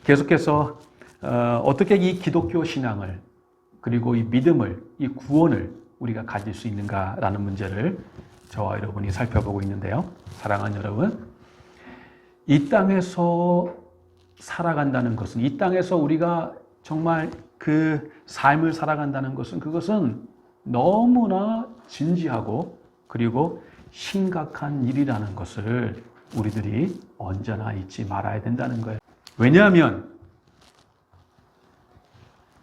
계속해서 어떻게 이 기독교 신앙을 그리고 이 믿음을, 이 구원을 우리가 가질 수 있는가라는 문제를 저와 여러분이 살펴보고 있는데요. 사랑하는 여러분, 이 땅에서 살아간다는 것은, 이 땅에서 우리가 정말 그 삶을 살아간다는 것은, 그것은 너무나 진지하고 그리고 심각한 일이라는 것을 우리들이 언제나 잊지 말아야 된다는 거예요. 왜냐하면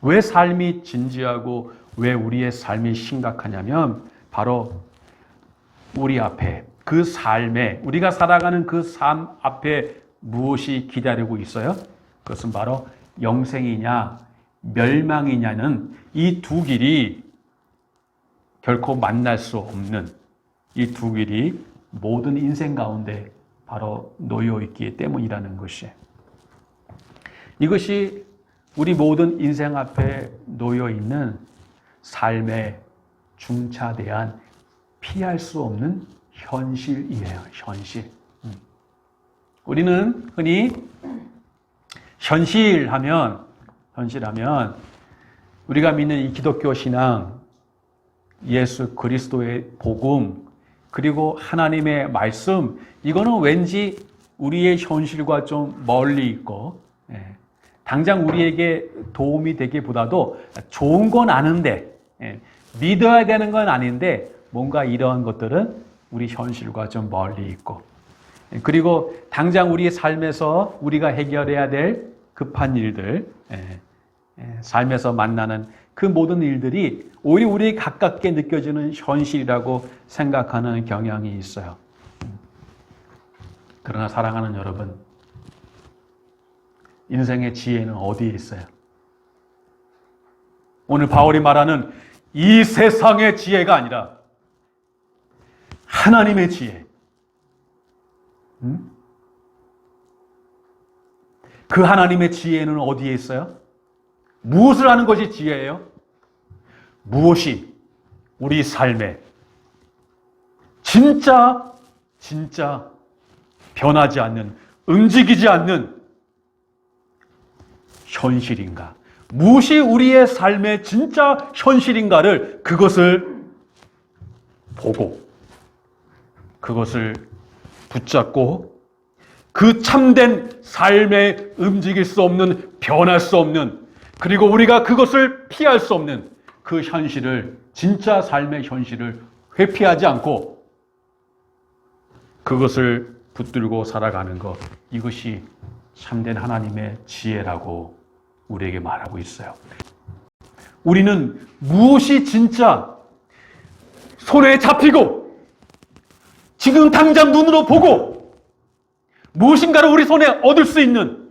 왜 삶이 진지하고 왜 우리의 삶이 심각하냐면 바로 우리 앞에 그 삶에, 우리가 살아가는 그 삶 앞에 무엇이 기다리고 있어요? 그것은 바로 영생이냐 멸망이냐는 이 두 길이 결코 만날 수 없는, 이 두 길이 모든 인생 가운데 바로 놓여 있기 때문이라는 것이에요. 이것이 우리 모든 인생 앞에 놓여 있는 삶의 중차대한 피할 수 없는 현실이에요. 현실. 우리는 흔히 현실하면 우리가 믿는 이 기독교 신앙, 예수 그리스도의 복음, 그리고 하나님의 말씀, 이거는 왠지 우리의 현실과 좀 멀리 있고, 당장 우리에게 도움이 되기보다도 좋은 건 아는데, 믿어야 되는 건 아닌데, 뭔가 이러한 것들은 우리 현실과 좀 멀리 있고, 그리고 당장 우리의 삶에서 우리가 해결해야 될 급한 일들, 삶에서 만나는 그 모든 일들이 오히려 우리에 가깝게 느껴지는 현실이라고 생각하는 경향이 있어요. 그러나 사랑하는 여러분, 인생의 지혜는 어디에 있어요? 오늘 바울이 말하는 이 세상의 지혜가 아니라 하나님의 지혜. 그 하나님의 지혜는 어디에 있어요? 무엇을 하는 것이 지혜예요? 무엇이 우리 삶에 진짜 변하지 않는, 움직이지 않는 현실인가? 무엇이 우리의 삶의 진짜 현실인가를, 그것을 보고 그것을 붙잡고 그 참된 삶에 움직일 수 없는, 변할 수 없는, 그리고 우리가 그것을 피할 수 없는 그 현실을, 진짜 삶의 현실을 회피하지 않고 그것을 붙들고 살아가는 것, 이것이 참된 하나님의 지혜라고 우리에게 말하고 있어요. 우리는 무엇이 진짜 손에 잡히고 지금 당장 눈으로 보고 무엇인가를 우리 손에 얻을 수 있는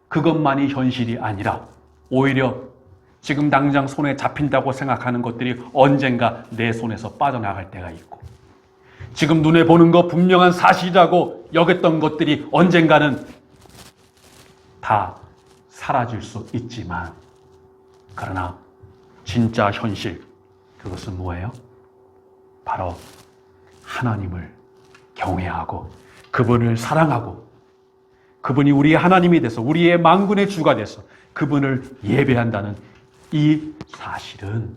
그것만이 현실이 아니라 오히려 지금 당장 손에 잡힌다고 생각하는 것들이 언젠가 내 손에서 빠져나갈 때가 있고, 지금 눈에 보는 것 분명한 사실이라고 여겼던 것들이 언젠가는 다 사라질 수 있지만, 그러나 진짜 현실, 그것은 뭐예요? 바로 하나님을 경외하고 그분을 사랑하고 그분이 우리의 하나님이 돼서 우리의 만군의 주가 돼서 그분을 예배한다는 이 사실은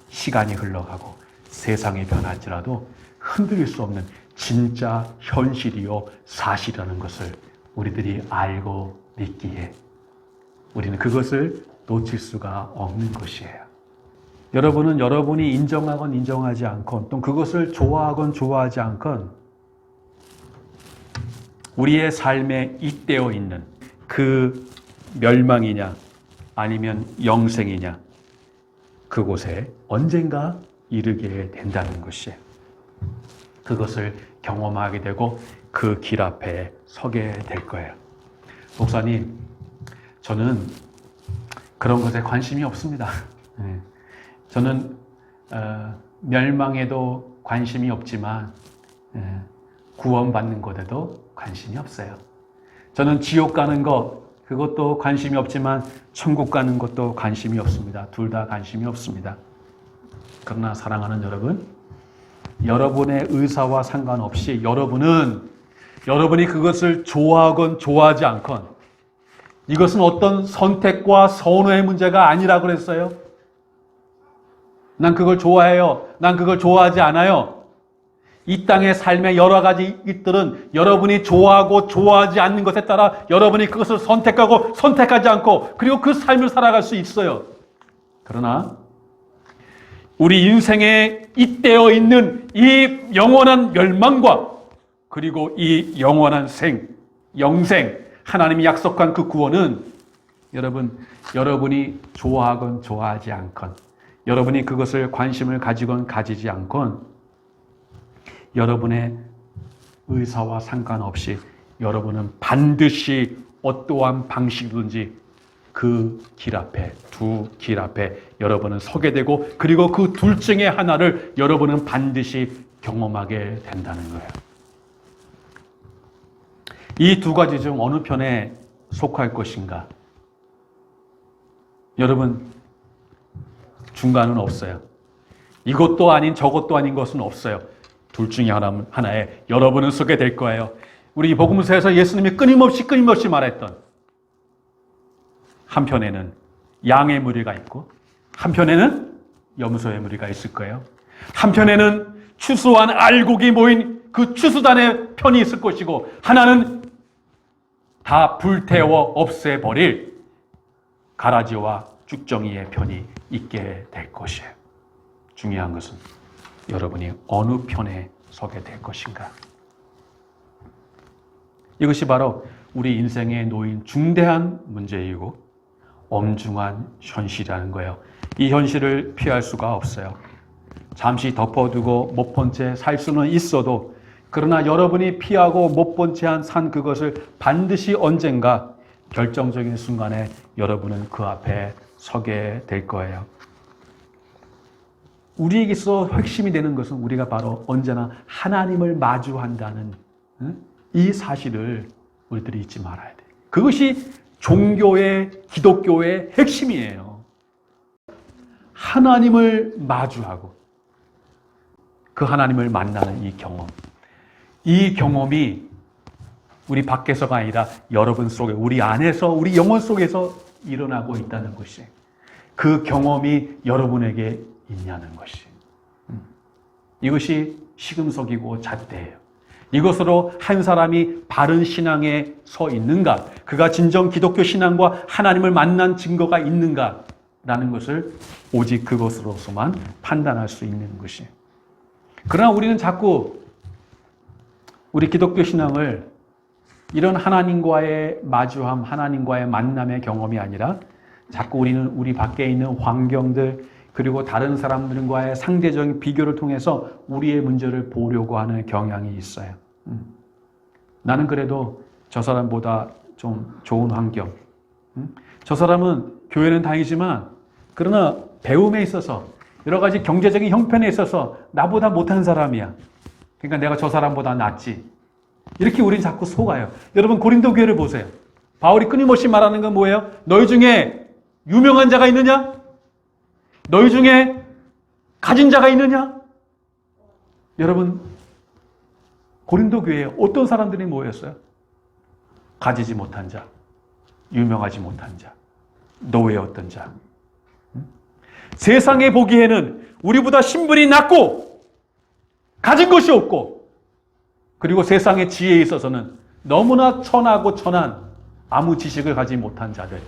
시간이 흘러가고 세상이 변할지라도 흔들릴 수 없는 진짜 현실이요 사실이라는 것을 우리들이 알고 믿기에 우리는 그것을 놓칠 수가 없는 것이에요. 여러분은 여러분이 인정하건 인정하지 않건, 또 그것을 좋아하건 좋아하지 않건, 우리의 삶에 잇대어 있는 그 멸망이냐 아니면 영생이냐, 그곳에 언젠가 이르게 된다는 것이에요. 그것을 경험하게 되고 그 길 앞에 서게 될 거예요. 목사님, 저는 그런 것에 관심이 없습니다. 저는 멸망에도 관심이 없지만 구원받는 것에도 관심이 없어요. 저는 지옥 가는 것, 그것도 관심이 없지만 천국 가는 것도 관심이 없습니다. 둘 다 관심이 없습니다. 그러나 사랑하는 여러분, 여러분의 의사와 상관없이 여러분은 여러분이 그것을 좋아하건 좋아하지 않건 이것은 어떤 선택과 선호의 문제가 아니라 그랬어요. 난 그걸 좋아해요. 난 그걸 좋아하지 않아요. 이 땅의 삶의 여러 가지 일들은 여러분이 좋아하고 좋아하지 않는 것에 따라 여러분이 그것을 선택하고 선택하지 않고 그리고 그 삶을 살아갈 수 있어요. 그러나 우리 인생에 잇대어 있는 이 영원한 멸망과 그리고 이 영원한 영생, 하나님이 약속한 그 구원은 여러분이 좋아하건 좋아하지 않건 여러분이 그것을 관심을 가지건 가지지 않건 여러분의 의사와 상관없이 여러분은 반드시 어떠한 방식이든지 그 길 앞에, 두 길 앞에 여러분은 서게 되고 그리고 그 둘 중에 하나를 여러분은 반드시 경험하게 된다는 거예요. 이 두 가지 중 어느 편에 속할 것인가? 여러분, 중간은 없어요. 이것도 아닌 저것도 아닌 것은 없어요. 둘 중에 하나에 여러분은 서게 될 거예요. 우리 복음서에서 예수님이 끊임없이 말했던 한편에는 양의 무리가 있고 한편에는 염소의 무리가 있을 거예요. 한편에는 추수한 알곡이 모인 그 추수단의 편이 있을 것이고 하나는 다 불태워 없애버릴 가라지와 쭉정이의 편이 있게 될 것이에요. 중요한 것은 여러분이 어느 편에 서게 될 것인가. 이것이 바로 우리 인생에 놓인 중대한 문제이고 엄중한 현실이라는 거예요. 이 현실을 피할 수가 없어요. 잠시 덮어두고 못 본 채 살 수는 있어도 그러나 여러분이 피하고 못 본 채 산 그것을 반드시 언젠가 결정적인 순간에 여러분은 그 앞에 서게 될 거예요. 우리에게 있어 핵심이 되는 것은 우리가 바로 언제나 하나님을 마주한다는 이 사실을 우리들이 잊지 말아야 돼요. 그것이 종교의, 기독교의 핵심이에요. 하나님을 마주하고 그 하나님을 만나는 이 경험. 이 경험이 우리 밖에서가 아니라 여러분 속에, 우리 안에서, 우리 영혼 속에서 일어나고 있다는 것이, 그 경험이 여러분에게 있냐는 것이, 이것이 시금석이고 잣대예요. 이것으로 한 사람이 바른 신앙에 서 있는가, 그가 진정 기독교 신앙과 하나님을 만난 증거가 있는가라는 것을 오직 그것으로서만 판단할 수 있는 것이. 그러나 우리는 자꾸 우리 기독교 신앙을 이런 하나님과의 마주함, 하나님과의 만남의 경험이 아니라 자꾸 우리는 우리 밖에 있는 환경들 그리고 다른 사람들과의 상대적인 비교를 통해서 우리의 문제를 보려고 하는 경향이 있어요. 나는 그래도 저 사람보다 좀 좋은 환경, 저 사람은 교회는 다니지만 그러나 배움에 있어서 여러 가지 경제적인 형편에 있어서 나보다 못한 사람이야. 그러니까 내가 저 사람보다 낫지. 이렇게 우리는 자꾸 속아요. 여러분 고린도 교회를 보세요. 바울이 끊임없이 말하는 건 뭐예요? 너희 중에 유명한 자가 있느냐? 너희 중에 가진 자가 있느냐? 여러분 고린도 교회에 어떤 사람들이 모였어요? 가지지 못한 자, 유명하지 못한 자, 노예였던 자. 세상에 보기에는 우리보다 신분이 낮고 가진 것이 없고 그리고 세상의 지혜에 있어서는 너무나 천하고 천한 아무 지식을 가지지 못한 자들.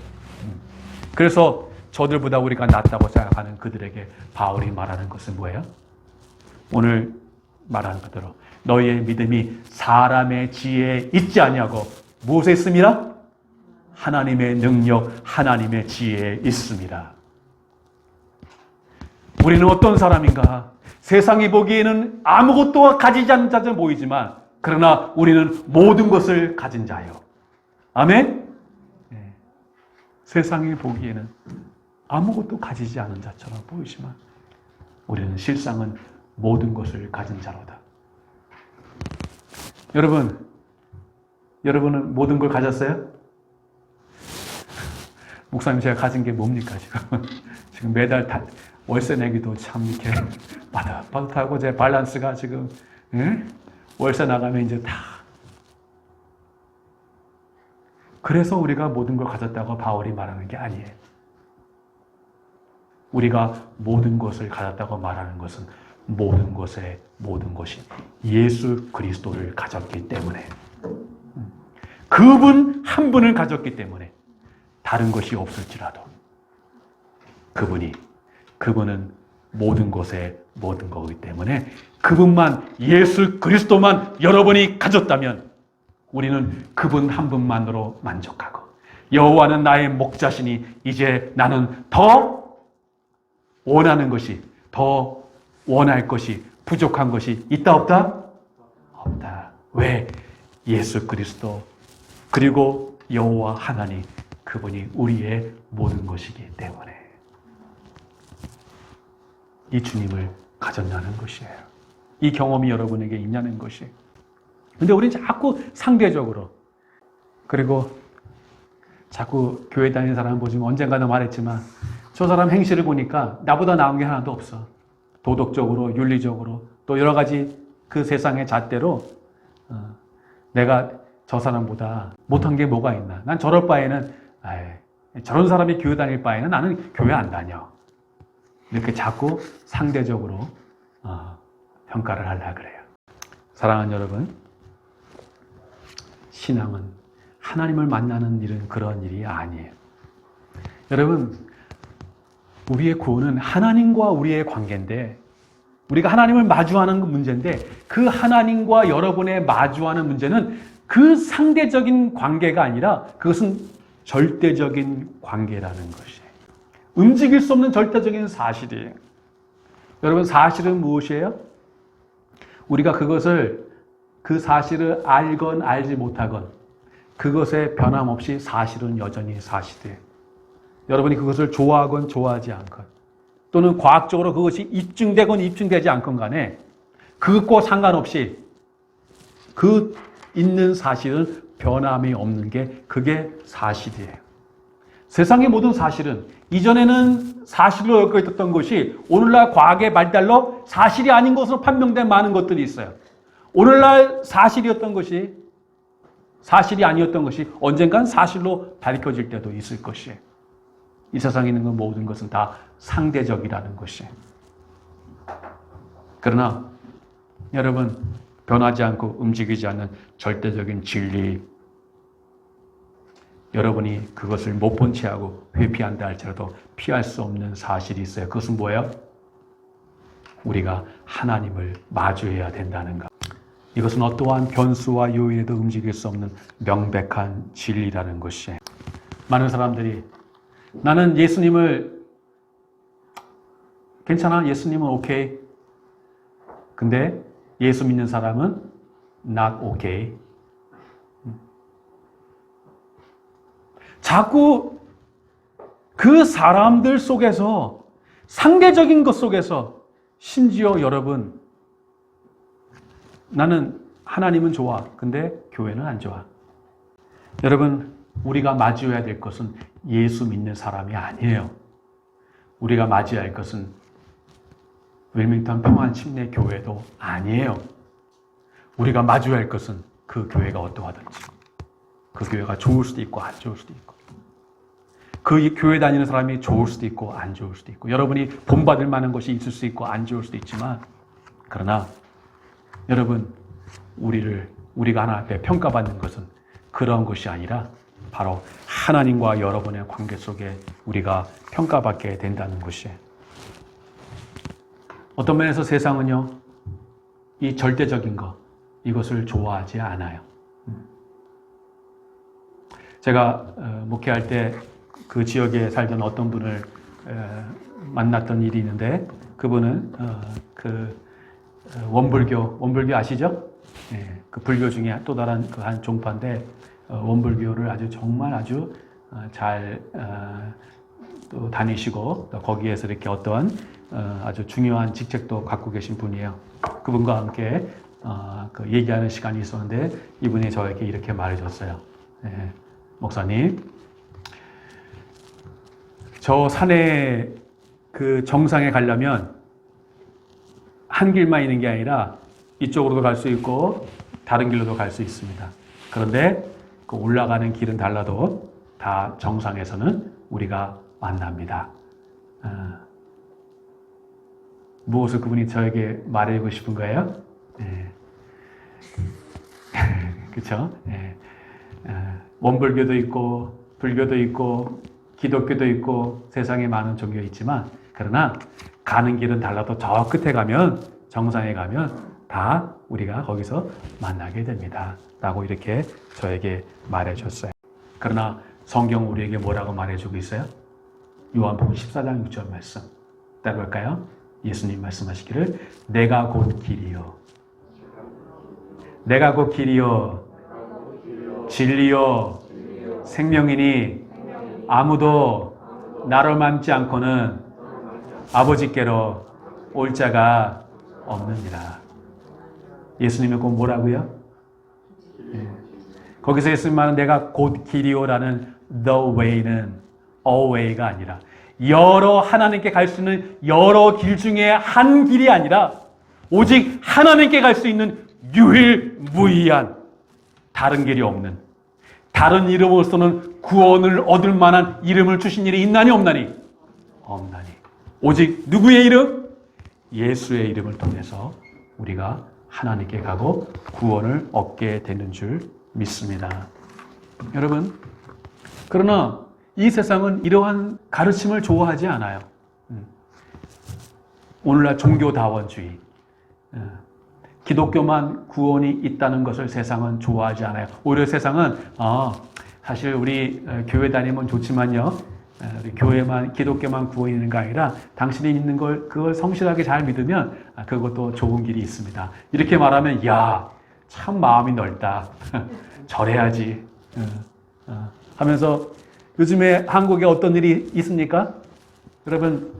그래서 저들보다 우리가 낫다고 생각하는 그들에게 바울이 말하는 것은 뭐예요? 오늘 말하는 그대로 너희의 믿음이 사람의 지혜에 있지 아니하고 무엇에 있습니다? 하나님의 능력, 하나님의 지혜에 있습니다. 우리는 어떤 사람인가? 세상이 보기에는 아무것도 가지지 않은 자들 보이지만 그러나 우리는 모든 것을 가진 자예요. 아멘? 네. 세상이 보기에는 아무것도 가지지 않은 자처럼 보이지만 우리는 실상은 모든 것을 가진 자로다. 여러분은 모든 걸 가졌어요? 목사님 제가 가진 게 뭡니까 지금? 지금 매달 월세 내기도 참 이렇게 빠듯빠듯하고 제 밸런스가 지금 월세 나가면 이제 다 그래서 우리가 모든 걸 가졌다고 바울이 말하는 게 아니에요. 우리가 모든 것을 가졌다고 말하는 것은 모든 것의 모든 것이 예수 그리스도를 가졌기 때문에, 그분 한 분을 가졌기 때문에 다른 것이 없을지라도 그분은 모든 것의 모든 거기 때문에 그분만, 예수 그리스도만 여러분이 가졌다면 우리는 그분 한 분만으로 만족하고, 여호와는 나의 목자시니 이제 나는 더 원하는 것이, 더 원할 것이, 부족한 것이 있다 없다? 없다. 왜? 예수 그리스도 그리고 여호와 하나님, 그분이 우리의 모든 것이기 때문에 이 주님을 가졌냐는 것이에요. 이 경험이 여러분에게 있냐는 것이. 근데 우리는 자꾸 상대적으로, 그리고 자꾸 교회 다니는 사람 보시면 언젠가도 말했지만 저 사람 행실을 보니까 나보다 나은 게 하나도 없어. 도덕적으로, 윤리적으로, 또 여러 가지 그 세상의 잣대로 내가 저 사람보다 못한 게 뭐가 있나. 난 저럴 바에는, 저런 사람이 교회 다닐 바에는 나는 교회 안 다녀. 이렇게 자꾸 상대적으로 평가를 하려고 그래요. 사랑하는 여러분, 신앙은 하나님을 만나는 일은 그런 일이 아니에요. 여러분, 우리의 구원은 하나님과 우리의 관계인데, 우리가 하나님을 마주하는 문제인데, 그 하나님과 여러분의 마주하는 문제는 그 상대적인 관계가 아니라 그것은 절대적인 관계라는 것이에요. 움직일 수 없는 절대적인 사실이에요. 여러분, 사실은 무엇이에요? 우리가 그 사실을 알건 알지 못하건 그것에 변함없이 사실은 여전히 사실이에요. 여러분이 그것을 좋아하건 좋아하지 않건, 또는 과학적으로 그것이 입증되건 입증되지 않건 간에 그것과 상관없이 그 있는 사실은 변함이 없는 게, 그게 사실이에요. 세상의 모든 사실은 이전에는 사실로 여겨 있었던 것이 오늘날 과학의 발달로 사실이 아닌 것으로 판명된 많은 것들이 있어요. 오늘날 사실이었던 것이, 사실이 아니었던 것이 언젠간 사실로 밝혀질 때도 있을 것이에요. 이 세상에 있는 모든 것은 다 상대적이라는 것이에요. 그러나 여러분, 변하지 않고 움직이지 않는 절대적인 진리, 여러분이 그것을 못 본 채 하고 회피한다 할지라도 피할 수 없는 사실이 있어요. 그것은 뭐예요? 우리가 하나님을 마주해야 된다는 것. 이것은 어떠한 변수와 요인에도 움직일 수 없는 명백한 진리라는 것이에요. 많은 사람들이 나는 예수님을, 괜찮아, 예수님은 오케이. 근데 예수 믿는 사람은 not okay. 자꾸 그 사람들 속에서, 상대적인 것 속에서, 심지어 여러분, 나는 하나님은 좋아. 근데 교회는 안 좋아. 여러분, 우리가 마주해야 될 것은 예수 믿는 사람이 아니에요. 우리가 맞이해야 할 것은 웰밍턴 평안침례 교회도 아니에요. 우리가 마주해야 할 것은 그 교회가 어떠하든지, 그 교회가 좋을 수도 있고 안 좋을 수도 있고, 그 교회 다니는 사람이 좋을 수도 있고 안 좋을 수도 있고, 여러분이 본받을 만한 것이 있을 수 있고 안 좋을 수도 있지만, 그러나 여러분, 우리가 하나 앞에 평가받는 것은 그런 것이 아니라 바로 하나님과 여러분의 관계 속에 우리가 평가받게 된다는 것이에요. 어떤 면에서 세상은요, 이 절대적인 것, 이것을 좋아하지 않아요. 제가 목회할 때 그 지역에 살던 어떤 분을 만났던 일이 있는데, 그분은 원불교 아시죠? 네, 그 불교 중에 또 다른 그 한 종파인데, 원불교를 아주 잘 또 다니시고, 또 거기에서 이렇게 어떠한 아주 중요한 직책도 갖고 계신 분이에요. 그분과 함께 그 얘기하는 시간이 있었는데, 이분이 저에게 이렇게 말해줬어요. 네, 목사님, 저 산에 그 정상에 가려면 한 길만 있는 게 아니라 이쪽으로도 갈 수 있고 다른 길로도 갈 수 있습니다. 그런데 그 올라가는 길은 달라도 다 정상에서는 우리가 만납니다. 무엇을 그분이 저에게 말해주고 싶은 거예요? 네. 그렇죠? 네. 원불교도 있고 불교도 있고 기독교도 있고 세상에 많은 종교 있지만 그러나 가는 길은 달라도 저 끝에 가면 정상에 가면 다 우리가 거기서 만나게 됩니다. 라고 이렇게 저에게 말해줬어요. 그러나 성경 우리에게 뭐라고 말해주고 있어요? 요한복음 14장 6절 말씀 따라볼까요? 예수님 말씀하시기를 내가 곧 길이요 내가 곧 길이요 진리요 생명이니 아무도 나를 만지 않고는 아버지께로 올 자가 없느니라. 예수님이 곧 뭐라고요? 거기서 예수님 말은 내가 곧 길이요라는 the way는 a way가 아니라 여러 하나님께 갈 수 있는 여러 길 중에 한 길이 아니라 오직 하나님께 갈 수 있는 유일무이한 다른 길이 없는 다른 이름으로서는 구원을 얻을 만한 이름을 주신 일이 있나니 없나니? 없나니. 오직 누구의 이름? 예수의 이름을 통해서 우리가 하나님께 가고 구원을 얻게 되는 줄 믿습니다. 여러분, 그러나 이 세상은 이러한 가르침을 좋아하지 않아요. 오늘날 종교다원주의, 기독교만 구원이 있다는 것을 세상은 좋아하지 않아요. 오히려 세상은 사실 우리 교회 다니면 좋지만요, 우리 교회만 기독교만 구원이 있는 게 아니라 당신이 믿는 걸 그걸 성실하게 잘 믿으면 그것도 좋은 길이 있습니다. 이렇게 말하면 야, 참 마음이 넓다. 절해야지. 하면서 요즘에 한국에 어떤 일이 있습니까? 여러분,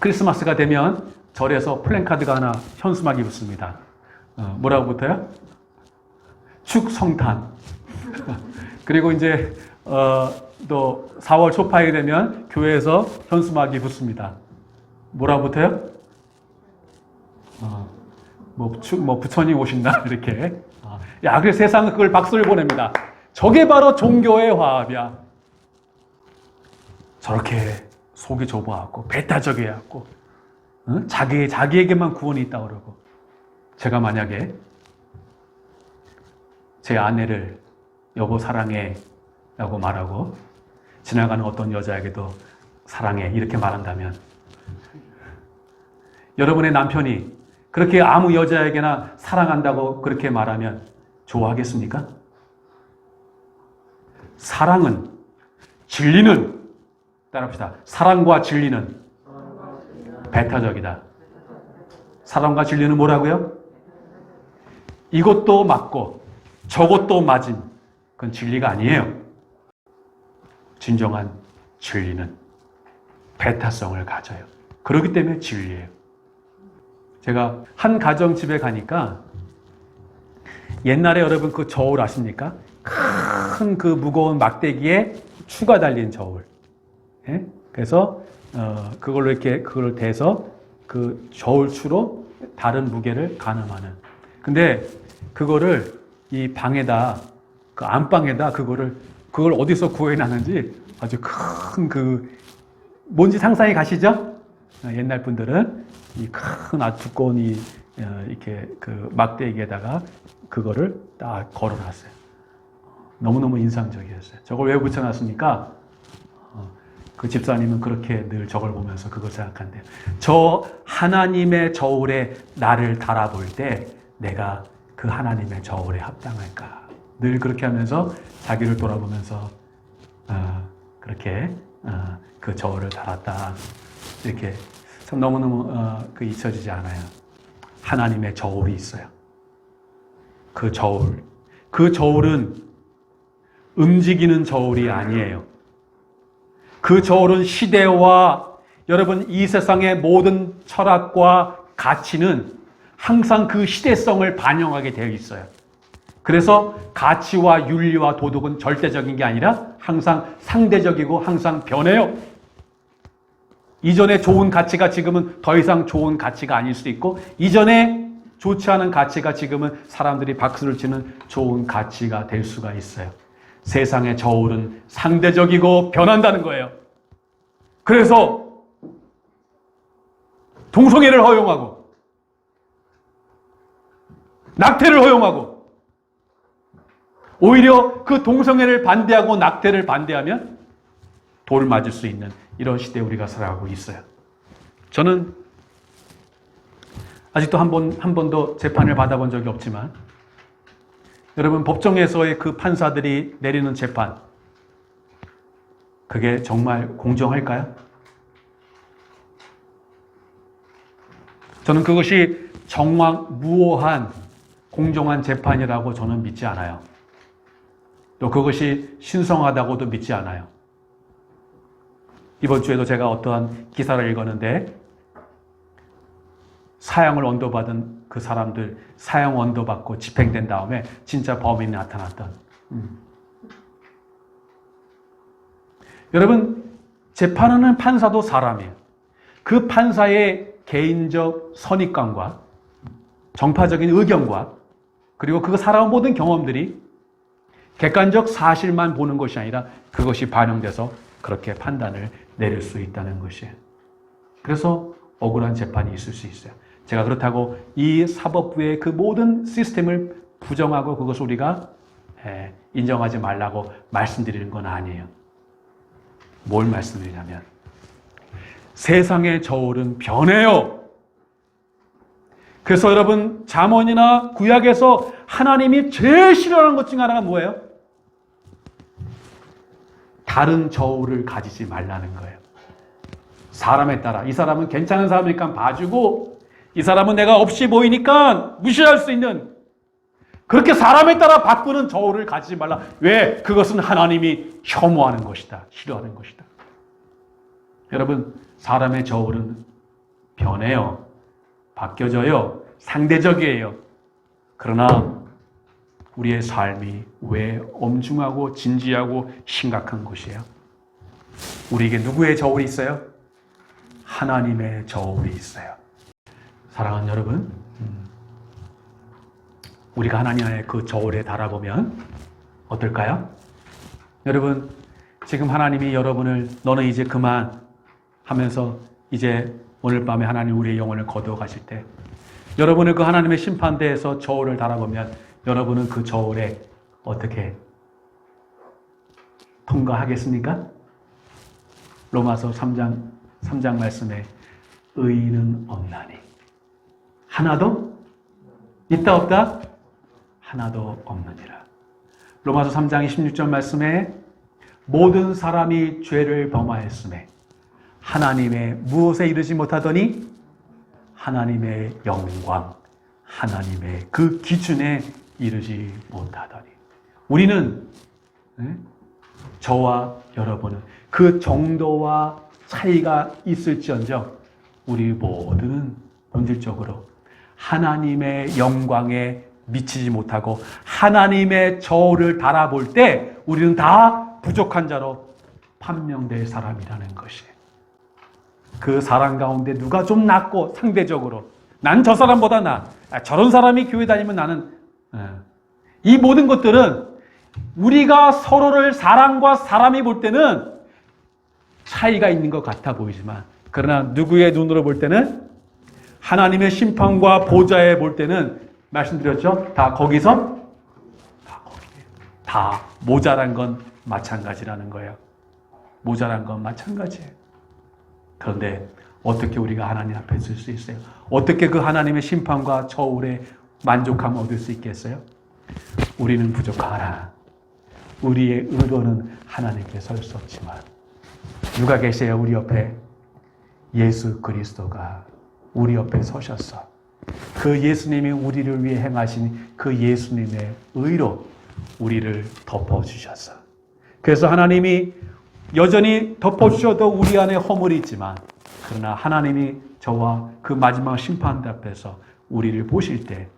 크리스마스가 되면 절에서 플랜카드가 하나 현수막이 붙습니다. 뭐라고 붙어요? 축성탄. 그리고 이제 또 4월 초파에 되면 교회에서 현수막이 붙습니다. 뭐라고 붙어요? 부처님 오신다 이렇게. 야, 그래서 세상은 그걸 박수를 보냅니다. 저게 바로 종교의 화합이야. 저렇게 속이 좁아갖고 배타적이갖고 자기에게만 구원이 있다고 그러고, 제가 만약에 제 아내를 여보 사랑해 라고 말하고 지나가는 어떤 여자에게도 사랑해 이렇게 말한다면, 여러분의 남편이 그렇게 아무 여자에게나 사랑한다고 그렇게 말하면 좋아하겠습니까? 사랑은, 진리는, 따라합시다. 사랑과 진리는 배타적이다. 사랑과 진리는 뭐라고요? 이것도 맞고 저것도 맞은 그건 진리가 아니에요. 진정한 진리는 배타성을 가져요. 그렇기 때문에 진리예요. 제가 한 가정집에 가니까 옛날에 여러분 그 저울 아십니까? 큰 그 무거운 막대기에 추가 달린 저울. 예? 그래서 그걸로 이렇게 그걸 대서 그 저울추로 다른 무게를 가늠하는. 근데 그거를 이 방에다, 그 안방에다 그걸 어디서 구해놨는지 아주 큰 뭔지 상상이 가시죠? 옛날 분들은 이 큰 아주 두꺼운 이렇게 그 막대기에다가 그거를 딱 걸어놨어요. 너무너무 인상적이었어요. 저걸 왜 붙여놨습니까? 그 집사님은 그렇게 늘 저걸 보면서 그걸 생각한대요. 저 하나님의 저울에 나를 달아볼 때 내가 그 하나님의 저울에 합당할까? 늘 그렇게 하면서 자기를 돌아보면서 그렇게 그 저울을 달았다. 이렇게 참 너무너무 잊혀지지 않아요. 하나님의 저울이 있어요. 그 저울은 움직이는 저울이 아니에요. 그 저울은 시대와 여러분 이 세상의 모든 철학과 가치는 항상 그 시대성을 반영하게 되어 있어요. 그래서 가치와 윤리와 도덕은 절대적인 게 아니라 항상 상대적이고 항상 변해요. 이전에 좋은 가치가 지금은 더 이상 좋은 가치가 아닐 수도 있고, 이전에 좋지 않은 가치가 지금은 사람들이 박수를 치는 좋은 가치가 될 수가 있어요. 세상의 저울은 상대적이고 변한다는 거예요. 그래서 동성애를 허용하고 낙태를 허용하고 오히려 그 동성애를 반대하고 낙태를 반대하면 돌을 맞을 수 있는 이런 시대에 우리가 살아가고 있어요. 저는 아직도 한 번도 재판을 받아본 적이 없지만 여러분 법정에서의 그 판사들이 내리는 재판 그게 정말 공정할까요? 저는 그것이 정확무오한 공정한 재판이라고 저는 믿지 않아요. 또 그것이 신성하다고도 믿지 않아요. 이번 주에도 제가 어떠한 기사를 읽었는데 사형을 언도받은 그 사람들 사형 언도받고 집행된 다음에 진짜 범인이 나타났던 여러분 재판하는 판사도 사람이에요. 그 판사의 개인적 선입관과 정파적인 의견과 그리고 그 살아온 모든 경험들이 객관적 사실만 보는 것이 아니라 그것이 반영돼서 그렇게 판단을 내릴 수 있다는 것이에요. 그래서 억울한 재판이 있을 수 있어요. 제가 그렇다고 이 사법부의 그 모든 시스템을 부정하고 그것을 우리가 인정하지 말라고 말씀드리는 건 아니에요. 뭘 말씀드리냐면 세상의 저울은 변해요. 그래서 여러분 잠언이나 구약에서 하나님이 제일 싫어하는 것 중 하나가 뭐예요? 다른 저울을 가지지 말라는 거예요. 사람에 따라 이 사람은 괜찮은 사람이니까 봐주고 이 사람은 내가 없이 보이니까 무시할 수 있는 그렇게 사람에 따라 바꾸는 저울을 가지지 말라. 왜? 그것은 하나님이 혐오하는 것이다. 싫어하는 것이다. 여러분 사람의 저울은 변해요. 바뀌어져요. 상대적이에요. 그러나 우리의 삶이 왜 엄중하고 진지하고 심각한 것이에요? 우리에게 누구의 저울이 있어요? 하나님의 저울이 있어요. 사랑하는 여러분, 우리가 하나님의 그 저울에 달아보면 어떨까요? 여러분, 지금 하나님이 여러분을 너는 이제 그만 하면서 이제 오늘 밤에 하나님 우리의 영혼을 거두어 가실 때 여러분을 그 하나님의 심판대에서 저울을 달아보면 여러분은 그 저울에 어떻게 통과하겠습니까? 로마서 3장 말씀에 의인은 없나니 하나도 있다 없다? 하나도 없느니라. 로마서 3장 26절 말씀에 모든 사람이 죄를 범하였음에 하나님의 무엇에 이르지 못하더니 하나님의 영광, 하나님의 그 기준에 이르지 못하더니 우리는 저와 여러분은 그 정도와 차이가 있을지언정 우리 모두는 본질적으로 하나님의 영광에 미치지 못하고 하나님의 저울을 달아볼 때 우리는 다 부족한 자로 판명될 사람이라는 것이에요. 그 사람 가운데 누가 좀 낫고 상대적으로 난 저 사람보다 나 저런 사람이 교회 다니면 나는 이 모든 것들은 우리가 서로를 사람과 사람이 볼 때는 차이가 있는 것 같아 보이지만 그러나 누구의 눈으로 볼 때는 하나님의 심판과 보좌에 볼 때는 말씀드렸죠? 다 거기서 다 모자란 건 마찬가지라는 거예요. 모자란 건 마찬가지예요. 그런데 어떻게 우리가 하나님 앞에 설 수 있어요? 어떻게 그 하나님의 심판과 저울에 만족함을 얻을 수 있겠어요? 우리는 부족하나 우리의 의로는 하나님께 설 수 없지만 누가 계세요? 우리 옆에 예수 그리스도가 우리 옆에 서셨어. 그 예수님이 우리를 위해 행하신 그 예수님의 의로 우리를 덮어주셨어. 그래서 하나님이 여전히 덮어주셔도 우리 안에 허물이 있지만 그러나 하나님이 저와 그 마지막 심판대 앞에서 우리를 보실 때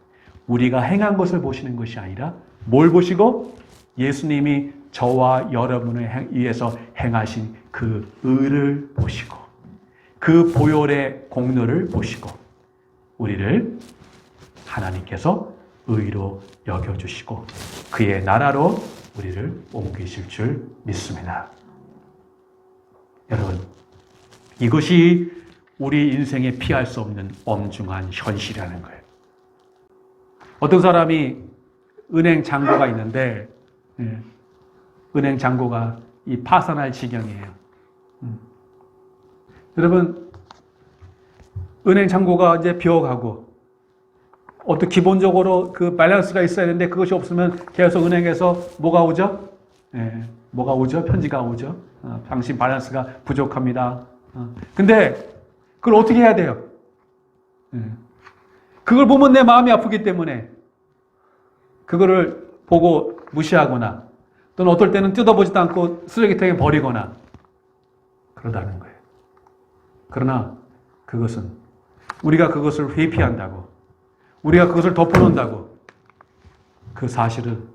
우리가 행한 것을 보시는 것이 아니라 뭘 보시고 예수님이 저와 여러분을 위해서 행하신 그 의를 보시고 그 보혈의 공로를 보시고 우리를 하나님께서 의로 여겨주시고 그의 나라로 우리를 옮기실 줄 믿습니다. 여러분, 이것이 우리 인생에 피할 수 없는 엄중한 현실이라는 거예요. 어떤 사람이 은행 잔고가 있는데 은행 잔고가 이 파산할 지경이에요. 여러분, 은행 잔고가 이제 비어가고 어떤 기본적으로 그 밸런스가 있어야 되는데 그것이 없으면 계속 은행에서 뭐가 오죠? 뭐가 오죠? 편지가 오죠. 당신 밸런스가 부족합니다. 근데 그걸 어떻게 해야 돼요? 그걸 보면 내 마음이 아프기 때문에 그거를 보고 무시하거나 또는 어떨 때는 뜯어보지도 않고 쓰레기통에 버리거나 그러다는 거예요. 그러나 그것은 우리가 그것을 회피한다고 우리가 그것을 덮어놓는다고 그 사실은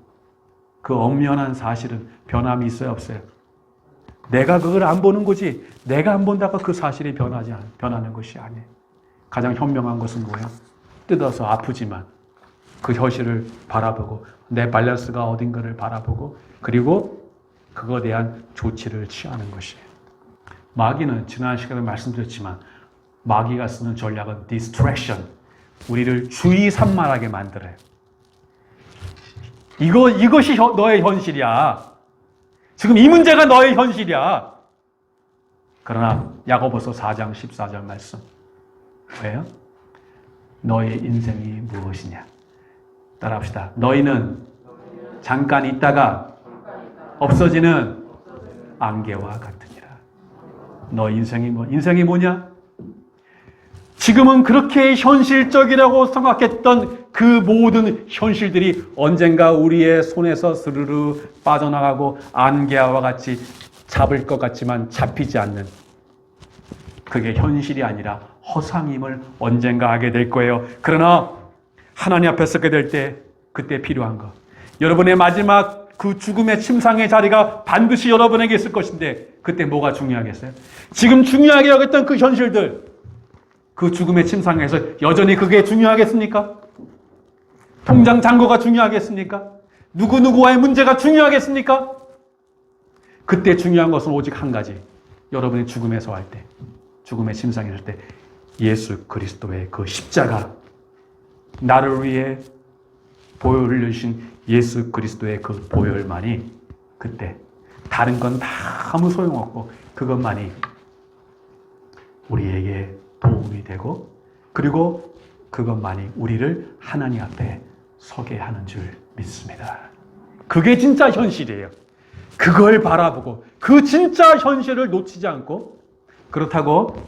그 엄연한 사실은 변함이 있어요 없어요? 내가 그걸 안 보는 거지 내가 안 본다고 그 사실이 변하는 것이 아니에요. 가장 현명한 것은 뭐예요? 뜯어서 아프지만 그 현실을 바라보고 내 밸런스가 어딘가를 바라보고 그리고 그거에 대한 조치를 취하는 것이에요. 마귀는 지난 시간에 말씀드렸지만 마귀가 쓰는 전략은 distraction, 우리를 주의 산만하게 만들어요. 이것이 너의 현실이야. 지금 이 문제가 너의 현실이야. 그러나 야고보서 4장 14절 말씀 왜요? 너의 인생이 무엇이냐? 따라합시다. 너희는 잠깐 있다가 없어지는 안개와 같으니라. 너 인생이 인생이 뭐냐? 지금은 그렇게 현실적이라고 생각했던 그 모든 현실들이 언젠가 우리의 손에서 스르르 빠져나가고 안개와 같이 잡을 것 같지만 잡히지 않는 그게 현실이 아니라 허상임을 언젠가 하게 될 거예요. 그러나 하나님 앞에 서게 될 때 그때 필요한 것. 여러분의 마지막 그 죽음의 침상의 자리가 반드시 여러분에게 있을 것인데 그때 뭐가 중요하겠어요? 지금 중요하게 여겼던 그 현실들 그 죽음의 침상에서 여전히 그게 중요하겠습니까? 통장 잔고가 중요하겠습니까? 누구누구와의 문제가 중요하겠습니까? 그때 중요한 것은 오직 한 가지. 여러분이 죽음에서 할 때, 죽음의 침상에 설 때 예수 그리스도의 그 십자가, 나를 위해 보혈을 흘리신 예수 그리스도의 그 보혈만이 그때 다른 건 다 아무 소용없고 그것만이 우리에게 도움이 되고 그리고 그것만이 우리를 하나님 앞에 서게 하는 줄 믿습니다. 그게 진짜 현실이에요. 그걸 바라보고 그 진짜 현실을 놓치지 않고 그렇다고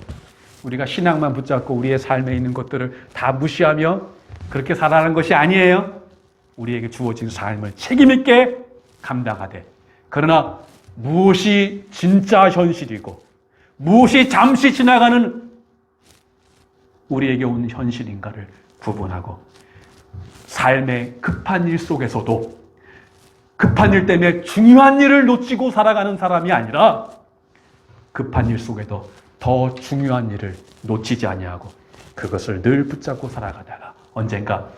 우리가 신앙만 붙잡고 우리의 삶에 있는 것들을 다 무시하며 그렇게 살아가는 것이 아니에요. 우리에게 주어진 삶을 책임있게 감당하되 그러나 무엇이 진짜 현실이고 무엇이 잠시 지나가는 우리에게 온 현실인가를 구분하고 삶의 급한 일 속에서도 급한 일 때문에 중요한 일을 놓치고 살아가는 사람이 아니라 급한 일 속에도 더 중요한 일을 놓치지 아니하고 그것을 늘 붙잡고 살아가다가 언젠가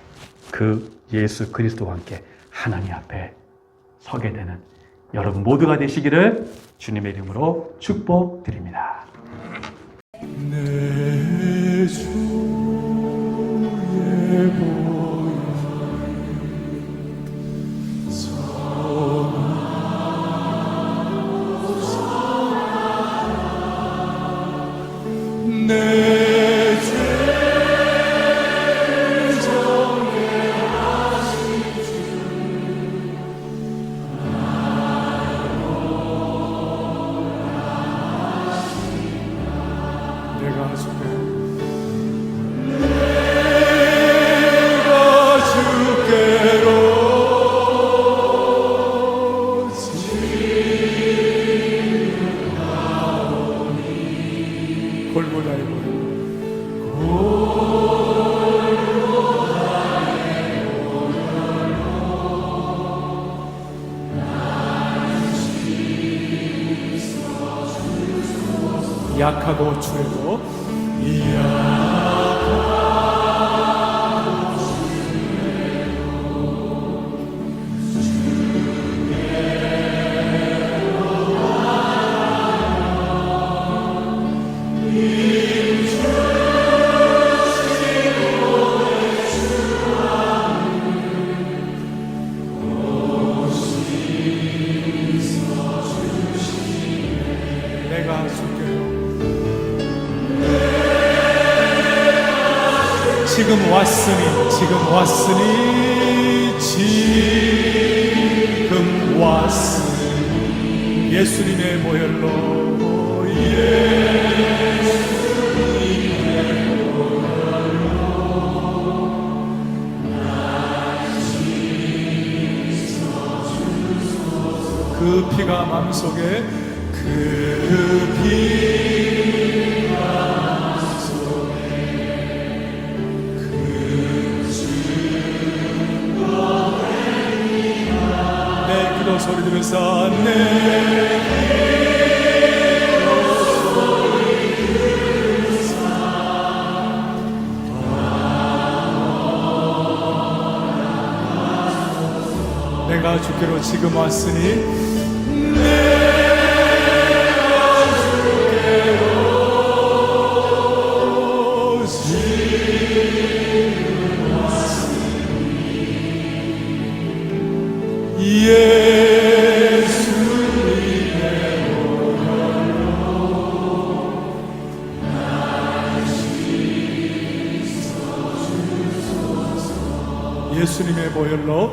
그 예수 그리스도와 함께 하나님 앞에 서게 되는 여러분 모두가 되시기를 주님의 이름으로 축복드립니다. 내 주의 보혈 내 죄 정죄하신 주 내가 주께로 지나오니 골고다의 약하고 추해도 약하고 추해도 지금 왔으니 예수님의 보혈로 그 피가 마음속에 내 기도 소리 들으사 내가 주께로 지금 왔으니 예수님의 보혈로